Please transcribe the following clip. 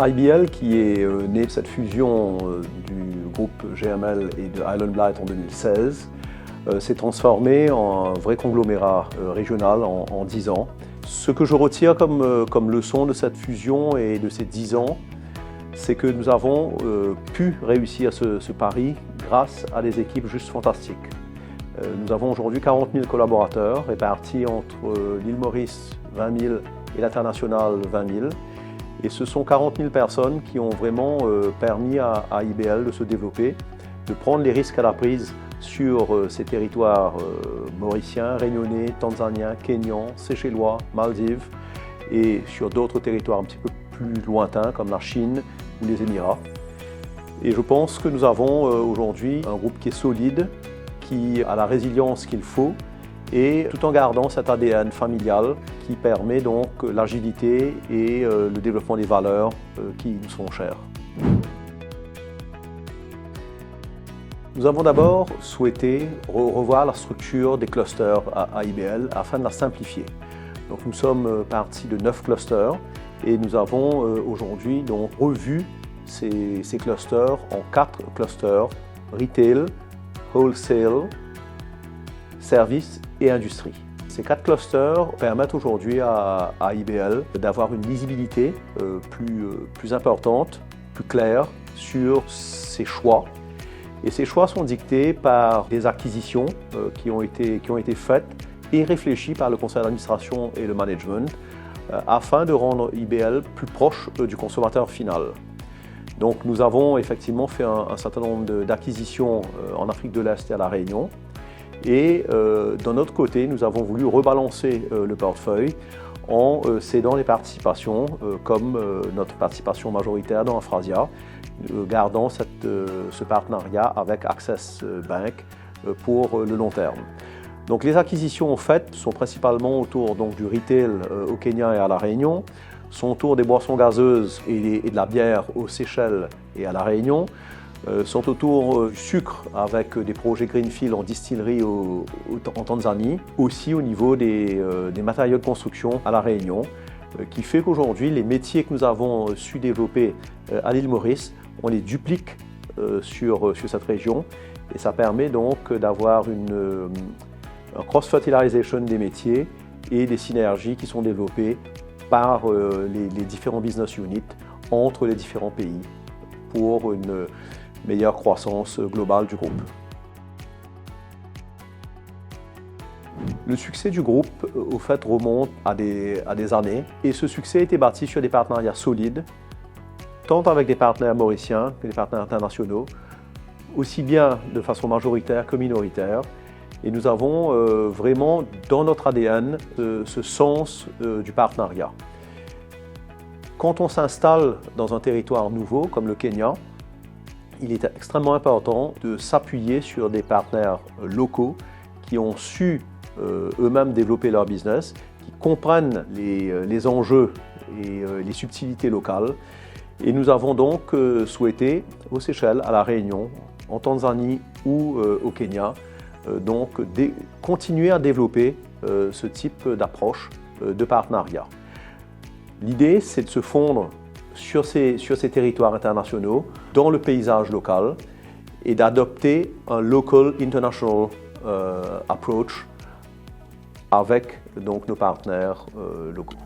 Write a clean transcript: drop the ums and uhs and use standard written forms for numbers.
IBL, qui est né de cette fusion du groupe GML et de Island Blight en 2016, s'est transformé en un vrai conglomérat régional en 10 ans. Ce que je retire comme leçon de cette fusion et de ces 10 ans, c'est que nous avons pu réussir ce pari grâce à des équipes juste fantastiques. Nous avons aujourd'hui 40 000 collaborateurs répartis entre l'île Maurice 20 000 et l'international 20 000. Et ce sont 40 000 personnes qui ont vraiment permis à IBL de se développer, de prendre les risques à la prise sur ces territoires mauriciens, réunionnais, tanzaniens, kenyans, séchellois, Maldives et sur d'autres territoires un petit peu plus lointains comme la Chine ou les Émirats. Et je pense que nous avons aujourd'hui un groupe qui est solide, qui a la résilience qu'il faut, et tout en gardant cet ADN familial qui permet donc l'agilité et le développement des valeurs qui nous sont chères. Nous avons d'abord souhaité revoir la structure des clusters à IBL afin de la simplifier. Donc nous sommes partis de 9 clusters et nous avons aujourd'hui donc revu ces clusters en 4 clusters: retail, wholesale, services et industrie. Ces 4 clusters permettent aujourd'hui à IBL d'avoir une lisibilité plus importante, plus claire sur ses choix. Et ces choix sont dictés par des acquisitions qui ont été faites et réfléchies par le conseil d'administration et le management afin de rendre IBL plus proche du consommateur final. Donc nous avons effectivement fait un certain nombre d'acquisitions en Afrique de l'Est et à La Réunion. Et d'un autre côté, nous avons voulu rebalancer le portefeuille en cédant les participations, comme notre participation majoritaire dans Afrasia, gardant ce partenariat avec Access Bank pour le long terme. Donc les acquisitions faites sont principalement autour donc, du retail au Kenya et à La Réunion, sont autour des boissons gazeuses et de la bière aux Seychelles et à La Réunion, sont autour du sucre avec des projets Greenfield en distillerie en Tanzanie, aussi au niveau des matériaux de construction à La Réunion, qui fait qu'aujourd'hui les métiers que nous avons su développer à l'île Maurice, on les duplique sur cette région et ça permet donc d'avoir un cross-fertilisation des métiers et des synergies qui sont développées par les différents business units entre les différents pays pour une meilleure croissance globale du groupe. Le succès du groupe, au fait, remonte à des années et ce succès a été bâti sur des partenariats solides, tant avec des partenaires mauriciens que des partenaires internationaux, aussi bien de façon majoritaire que minoritaire. Et nous avons vraiment dans notre ADN ce sens du partenariat. Quand on s'installe dans un territoire nouveau comme le Kenya, il est extrêmement important de s'appuyer sur des partenaires locaux qui ont su eux-mêmes développer leur business, qui comprennent les enjeux et les subtilités locales. Et nous avons donc souhaité, aux Seychelles, à La Réunion, en Tanzanie ou au Kenya, continuer à développer ce type d'approche de partenariat. L'idée, c'est de se fondre sur ces territoires internationaux, dans le paysage local, et d'adopter un local international approach avec donc, nos partenaires locaux.